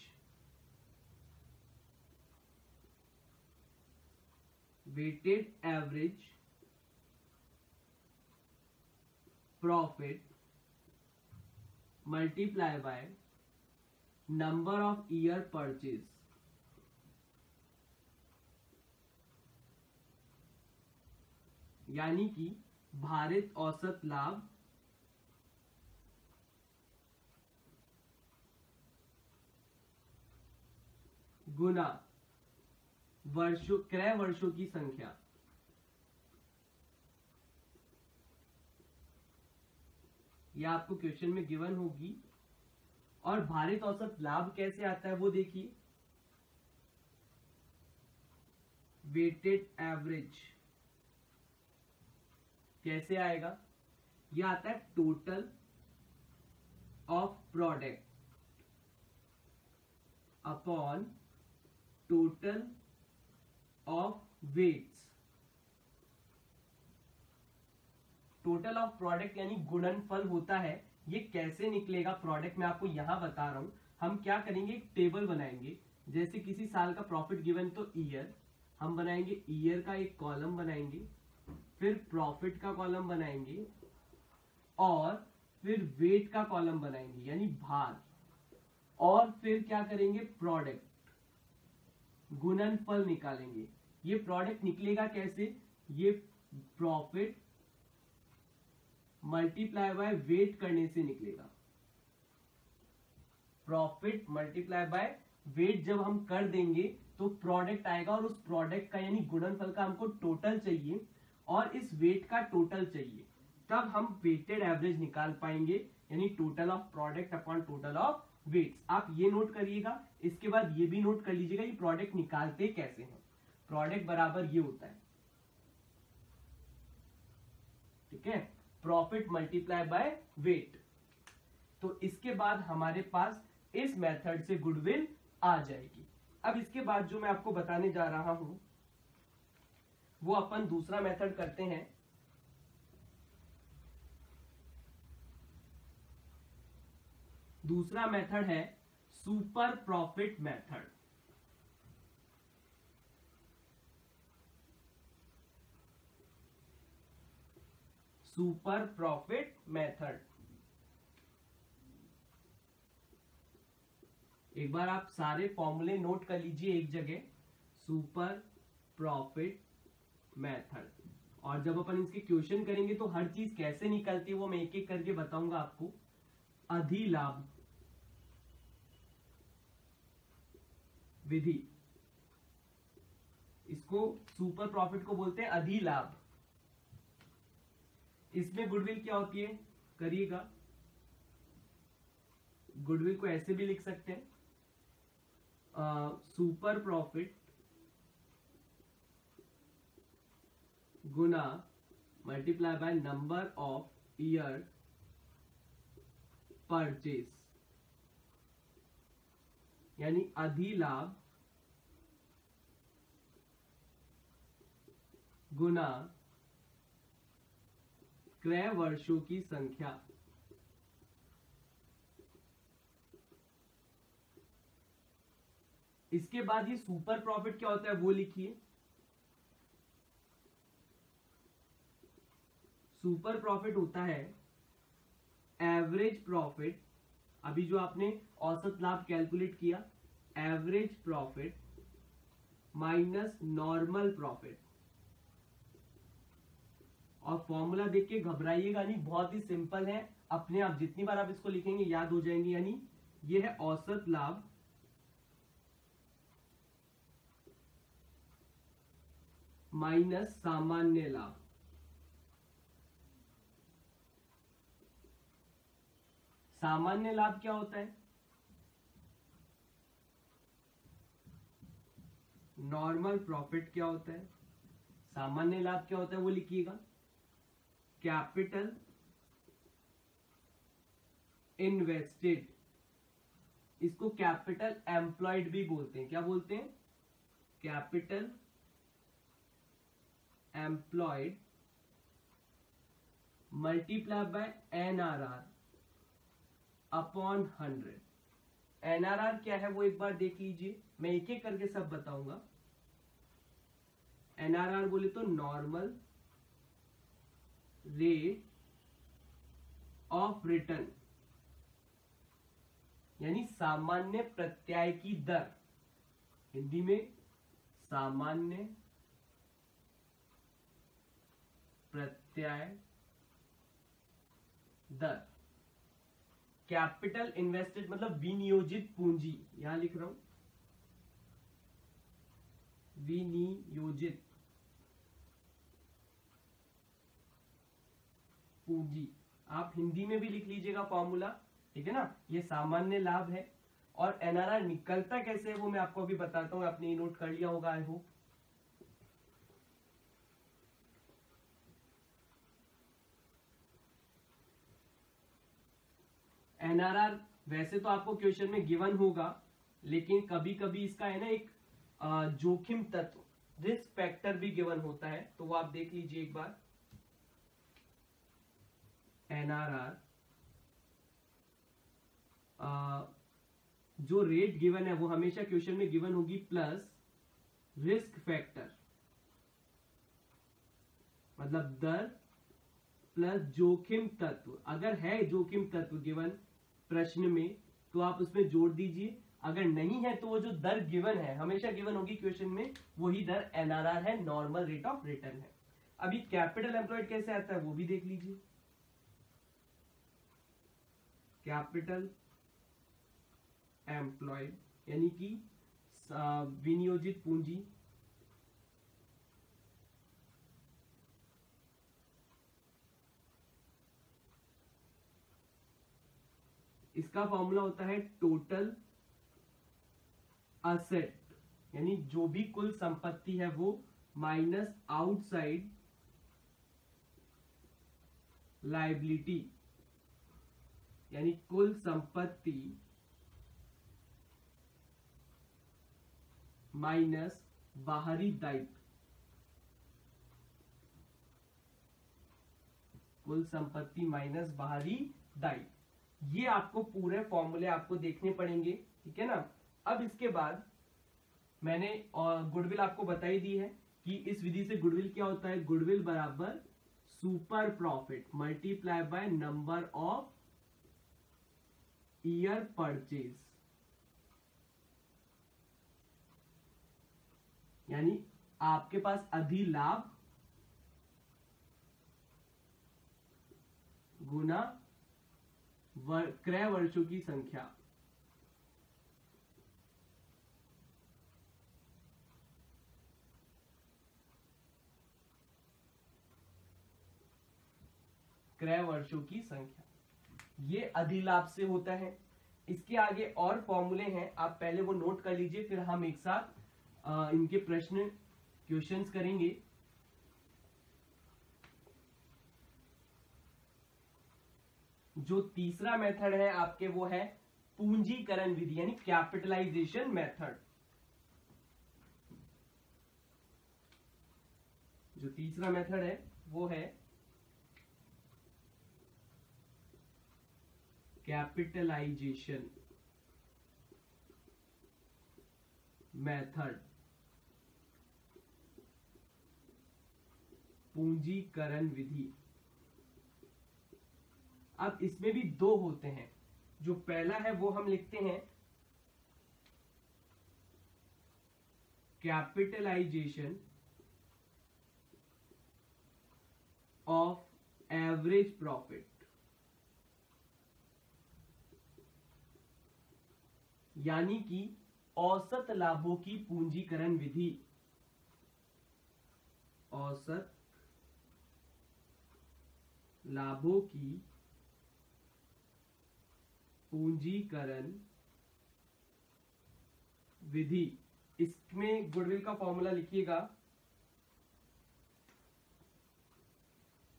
weighted average profit multiply by number of year purchase. यानी कि भारित औसत लाभ गुना वर्षों, क्रय वर्षों की संख्या। यह आपको क्वेश्चन में गिवन होगी। और भारित औसत लाभ कैसे आता है वो देखिए, वेटेड एवरेज कैसे आएगा, यह आता है total of product upon total of weights. Total of product यानी गुणनफल होता है। ये कैसे निकलेगा प्रोडक्ट, मैं आपको यहां बता रहा हूं। हम क्या करेंगे, एक टेबल बनाएंगे, जैसे किसी साल का प्रॉफिट गिवन तो ईयर, हम बनाएंगे ईयर का एक कॉलम बनाएंगे, फिर प्रॉफिट का कॉलम बनाएंगे और फिर वेट का कॉलम बनाएंगे यानी भार, और फिर क्या करेंगे, प्रोडक्ट गुणनफल निकालेंगे। ये प्रोडक्ट निकलेगा कैसे, ये प्रॉफिट मल्टीप्लाई बाय वेट करने से निकलेगा। प्रॉफिट मल्टीप्लाई बाय वेट जब हम कर देंगे तो प्रोडक्ट आएगा, और उस प्रोडक्ट का यानी गुणनफल का हमको टोटल चाहिए और इस वेट का टोटल चाहिए, तब हम वेटेड एवरेज निकाल पाएंगे, यानी total of product upon total of weights. आप ये नोट करिएगा। इसके बाद ये भी नोट कर लीजिएगा ये प्रोडक्ट निकालते कैसे हैं। प्रोडक्ट बराबर ये होता है, ठीक है, प्रॉफिट मल्टीप्लाई बाय वेट। तो इसके बाद हमारे पास इस मेथड से गुडविल आ जाएगी। अब इसके बाद जो मैं आपको बताने जा रहा हूं वो अपन दूसरा मेथड करते हैं, दूसरा मेथड है super profit method. Super profit method, एक बार आप सारे फॉर्मूले नोट कर लीजिए एक जगह, सुपर प्रॉफिट मेथड। और जब अपन इसके क्वेश्चन करेंगे तो हर चीज कैसे निकलती है वो मैं एक एक करके बताऊंगा आपको। अधिलाभ विधि, इसको सुपर प्रॉफिट को बोलते हैं अधिलाभ। इसमें गुडविल क्या होती है, करिएगा। गुडविल को ऐसे भी लिख सकते हैं, super profit Guna multiply by number of year purchase, यानी अधिलाभ गुना क्रय वर्षों की संख्या। इसके बाद ये सुपर प्रॉफिट क्या होता है वो लिखिए। सुपर प्रॉफिट होता है एवरेज प्रॉफिट, अभी जो आपने औसत लाभ कैलकुलेट किया, average profit minus normal profit. और फॉर्मूला देख के घबराइएगा नहीं, बहुत ही सिंपल है, अपने आप जितनी बार आप इसको लिखेंगे याद हो जाएंगे। यानी ये है औसत लाभ माइनस सामान्य लाभ। सामान्य लाभ क्या होता है, नॉर्मल प्रॉफिट क्या होता है, सामान्य लाभ क्या होता है वो लिखिएगा। कैपिटल इन्वेस्टेड, इसको कैपिटल एम्प्लॉयड भी बोलते हैं। क्या बोलते हैं, capital employed multiply by NRR upon 100। NRR क्या है वो एक बार देख लीजिए, मैं एक एक करके सब बताऊंगा। एनआरआर बोले तो नॉर्मल रेट ऑफ रिटर्न, यानी सामान्य प्रत्याय की दर, हिंदी में सामान्य प्रत्याय दर। कैपिटल इन्वेस्टेड मतलब विनियोजित पूंजी, यहां लिख रहा हूं विनियोजित पूंजी, आप हिंदी में भी लिख लीजिएगा फॉर्मूला, ठीक है ना। ये सामान्य लाभ है। और एनआरआर निकलता कैसे है वो मैं आपको अभी बताता हूं, आपने नोट कर लिया होगा आई होप। एनआरआर वैसे तो आपको क्वेश्चन में गिवन होगा, लेकिन कभी कभी इसका है ना एक जोखिम तत्व, रिस्क फैक्टर भी गिवन होता है, तो वो आप देख लीजिए एक बार। एनआरआर जो रेट गिवन है वो हमेशा क्वेश्चन में गिवन होगी प्लस रिस्क फैक्टर, मतलब दर प्लस जोखिम तत्व। अगर है जोखिम तत्व गिवन प्रश्न में तो आप उसमें जोड़ दीजिए, अगर नहीं है तो वो जो दर गिवन है हमेशा गिवन होगी क्वेश्चन में, वही दर एनआरआर है, नॉर्मल रेट ऑफ रिटर्न है। अभी कैपिटल एम्प्लॉयड कैसे आता है वो भी देख लीजिए। कैपिटल एम्प्लॉयड यानी कि विनियोजित पूंजी, इसका फॉर्मूला होता है टोटल असेट, यानी जो भी कुल संपत्ति है वो माइनस आउटसाइड लायबिलिटी, यानी कुल संपत्ति माइनस बाहरी दायित्व, कुल संपत्ति माइनस बाहरी दायित्व। ये आपको पूरे फॉर्मूले आपको देखने पड़ेंगे, ठीक है ना। अब इसके बाद मैंने गुडविल आपको बता ही दी है कि इस विधि से गुडविल क्या होता है। गुडविल बराबर super profit multiply by number of year purchase, यानी आपके पास अधिलाभ गुना क्रय वर्षों की संख्या। क्रय वर्षों की संख्या, ये अधिलाभ से होता है। इसके आगे और फॉर्मूले हैं, आप पहले वो नोट कर लीजिए, फिर हम एक साथ इनके प्रश्न क्वेश्चंस करेंगे। जो तीसरा मेथड है आपके वो है पूंजीकरण विधि, यानी कैपिटलाइजेशन मेथड। जो तीसरा मेथड है वो है कैपिटलाइजेशन मेथड, पूंजीकरण विधि। अब इसमें भी दो होते हैं। जो पहला है वो हम लिखते हैं कैपिटलाइजेशन ऑफ एवरेज प्रॉफिट, यानी कि औसत लाभों की पूंजीकरण विधि। औसत लाभों की पूंजीकरण विधि। इसमें गुडविल का फॉर्मूला लिखिएगा।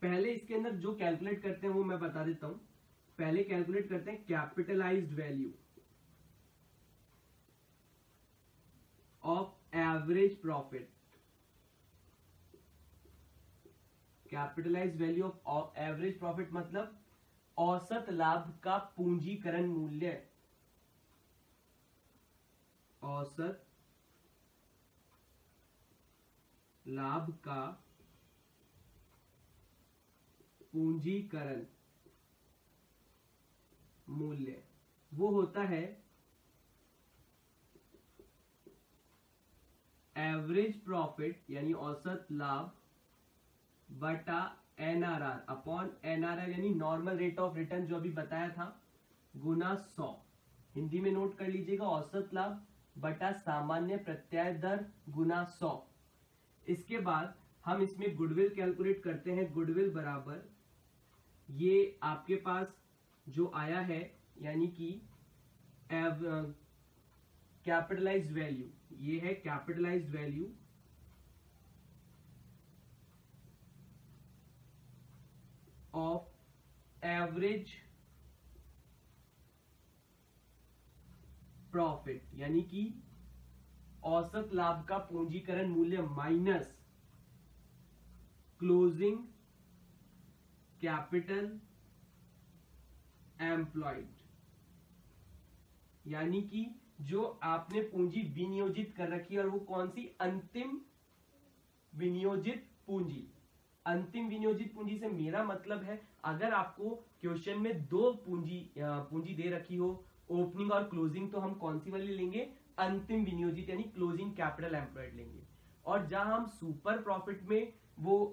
पहले इसके अंदर जो कैलकुलेट करते हैं वो मैं बता देता हूं। पहले कैलकुलेट करते हैं capitalised value of average profit. Capitalised value of average profit मतलब औसत लाभ का पूंजीकरण मूल्य। औसत लाभ का पूंजीकरण मूल्य वो होता है एवरेज प्रॉफिट यानी औसत लाभ बटा एनआरआर अपॉन एनआरआर यानी नॉर्मल रेट ऑफ रिटर्न जो अभी बताया था गुना 100। हिंदी में नोट कर लीजिएगा, औसत लाभ बटा सामान्य प्रत्याय दर गुना 100। इसके बाद हम इसमें गुडविल कैलकुलेट करते हैं। गुडविल बराबर ये आपके पास जो आया है यानी कि कैपिटलाइज्ड वैल्यू, ये है capitalised value of average profit, यानी कि औसत लाभ का पूंजीकरण मूल्य माइनस क्लोजिंग कैपिटल एम्प्लॉयड, यानी कि जो आपने पूंजी विनियोजित कर रखी है और वो कौन सी, अंतिम विनियोजित पूंजी। अंतिम विनियोजित पूंजी से मेरा मतलब है अगर आपको क्वेश्चन में दो पूंजी दे रखी हो, ओपनिंग और क्लोजिंग, तो हम कौन सी वाली लेंगे, अंतिम विनियोजित यानी क्लोजिंग कैपिटल एम्प्लॉयड लेंगे। और जहां हम सुपर प्रॉफिट में वो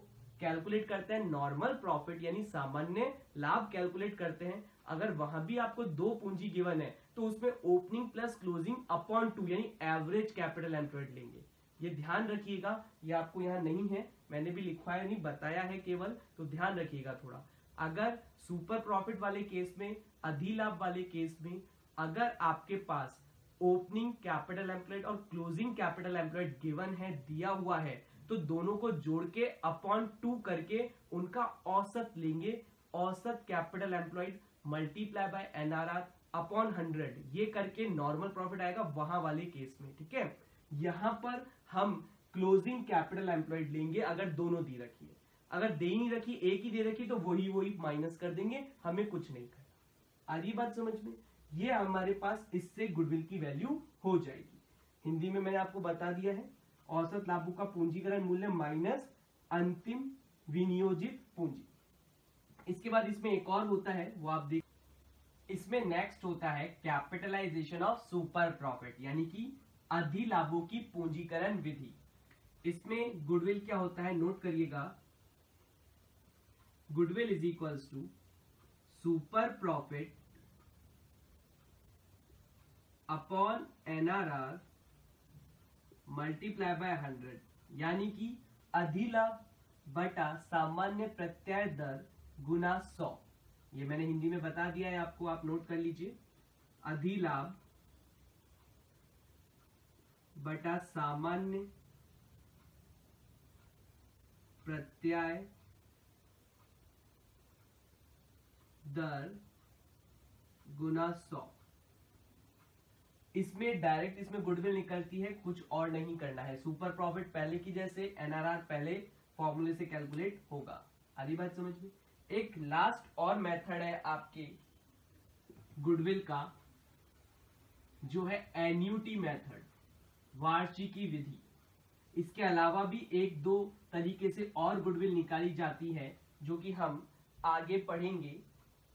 कैलकुलेट करते हैं नॉर्मल प्रॉफिट यानी सामान्य लाभ कैलकुलेट करते हैं, अगर वहां भी आपको दो पूंजी गिवन है तो उसमें ओपनिंग प्लस क्लोजिंग अपॉन 2 यानी एवरेज कैपिटल एम्प्लॉयड लेंगे। ये ध्यान रखिएगा, ये आपको यहाँ नहीं है, मैंने भी लिखवाया नहीं, बताया है केवल, तो ध्यान रखिएगा थोड़ा। अगर सुपर प्रॉफिट वाले केस में, अधिलाभ वाले केस में, अगर आपके पास ओपनिंग कैपिटल एम्प्लॉयड और क्लोजिंग कैपिटल एम्प्लॉयड गिवन है, दिया हुआ है, तो दोनों को जोड़ के अपॉन 2 करके उनका औसत लेंगे। औसत capital employed multiply by NRR upon 100, ये करके नॉर्मल प्रॉफिट आएगा वहां वाले केस में, ठीक है। यहां पर हम क्लोजिंग कैपिटल एम्प्लॉयड लेंगे अगर दोनों दी रखी है। अगर दे ही नहीं रखी, एक ही दे रखी, तो वही माइनस कर देंगे, हमें कुछ नहीं करना। आ रही बात समझ में? ये हमारे पास इससे गुडविल की वैल्यू हो जाएगी। हिंदी में मैंने आपको बता दिया है, औसत लाभों का पूंजीकरण मूल्य माइनस अंतिम विनियोजित पूंजी। इसके बाद इसमें एक और होता है, वो आप देख, इसमें नेक्स्ट होता है कैपिटलाइजेशन ऑफ सुपर प्रॉफिट, यानी कि अधिलाभों की पूंजीकरण विधि। इसमें गुडविल क्या होता है, नोट करिएगा। Goodwill is equals to super profit upon NRR multiply by 100, यानी कि अधिलाभ बटा सामान्य प्रत्यय दर गुना 100। ये मैंने हिंदी में बता दिया है आपको, आप नोट कर लीजिए। अधिलाभ बटा सामान्य प्रत्यय दर गुना 100। इसमें डायरेक्ट इसमें गुडविल निकलती है, कुछ और नहीं करना है। सुपर प्रॉफिट पहले की जैसे, NRR पहले फॉर्मूले से कैलकुलेट होगा। आधी बात समझ में? एक लास्ट और मेथड है आपके गुडविल का, जो है एन्युटी मेथड, वार्षिकी विधि। इसके अलावा भी एक दो तरीके से और गुडविल निकाली जाती है, जो कि हम आगे पढ़ेंगे।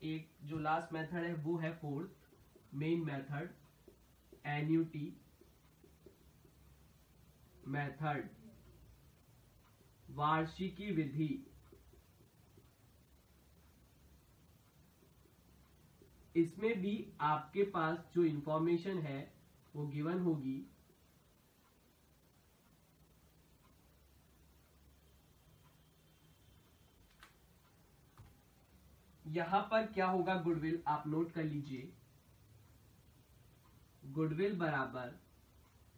एक जो लास्ट मेथड है वो है fourth main method, annuity method, वार्षिकी विधि। इसमें भी आपके पास जो इंफॉर्मेशन है वो गिवन होगी। यहां पर क्या होगा गुडविल, आप नोट कर लीजिए। गुडविल बराबर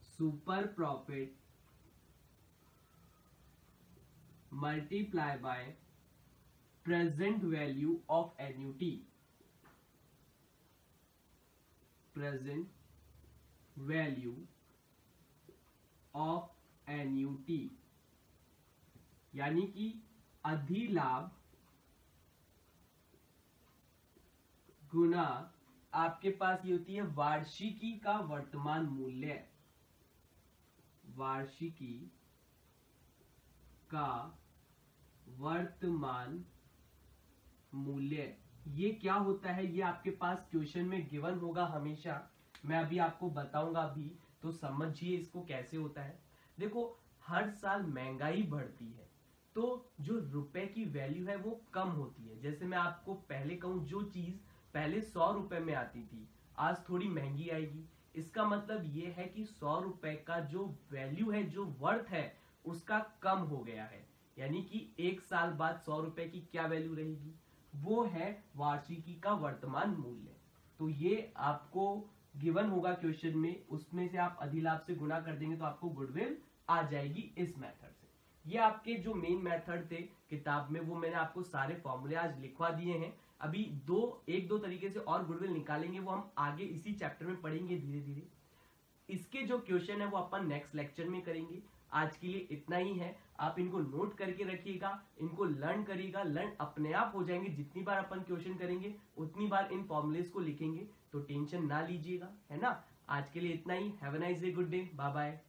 super profit multiply by present value of annuity, present value of annuity, यानी कि अधिलाभ गुना आपके पास ये होती है वार्षिकी का वर्तमान मूल्य, वार्षिकी का वर्तमान मूल्य। ये क्या होता है, ये आपके पास क्वेश्चन में गिवन होगा हमेशा। मैं अभी आपको बताऊंगा अभी, तो समझिए इसको कैसे होता है। देखो, हर साल महंगाई बढ़ती है, तो जो रुपए की वैल्यू है वो कम होती है। जैसे मैं आपको पहले कहूं, जो चीज पहले 100 रुपए में आती थी, आज थोड़ी महंगी आएगी। इसका मतलब ये है कि 100 रुपए का जो वैल्यू है, जो वर्थ है, उसका कम हो गया है। यानी कि एक साल बाद 100 रुपए की क्या वैल्यू रहेगी, वो है वार्षिकी का वर्तमान मूल्य। तो ये आपको गिवन होगा क्वेश्चन में, उसमें से आप अधिलाभ से गुणा कर देंगे तो आपको गुडविल आ जाएगी इस मेथड से। ये आपके जो मेन मेथड थे किताब में, वो मैंने आपको सारे फॉर्मूले आज लिखवा दिए हैं। अभी एक दो तरीके से और गुडविल निकालेंगे, वो हम आगे इसी चैप्टर में पढ़ेंगे धीरे धीरे। इसके जो क्वेश्चन है वो अपन नेक्स्ट लेक्चर में करेंगे। आज के लिए इतना ही है, आप इनको नोट करके रखिएगा, इनको लर्न करिएगा। लर्न अपने आप हो जाएंगे, जितनी बार अपन क्वेश्चन करेंगे उतनी बार इन फॉर्मुलेस को लिखेंगे, तो टेंशन ना लीजिएगा, है ना। आज के लिए इतना ही। Have a nice day, good day, bye bye.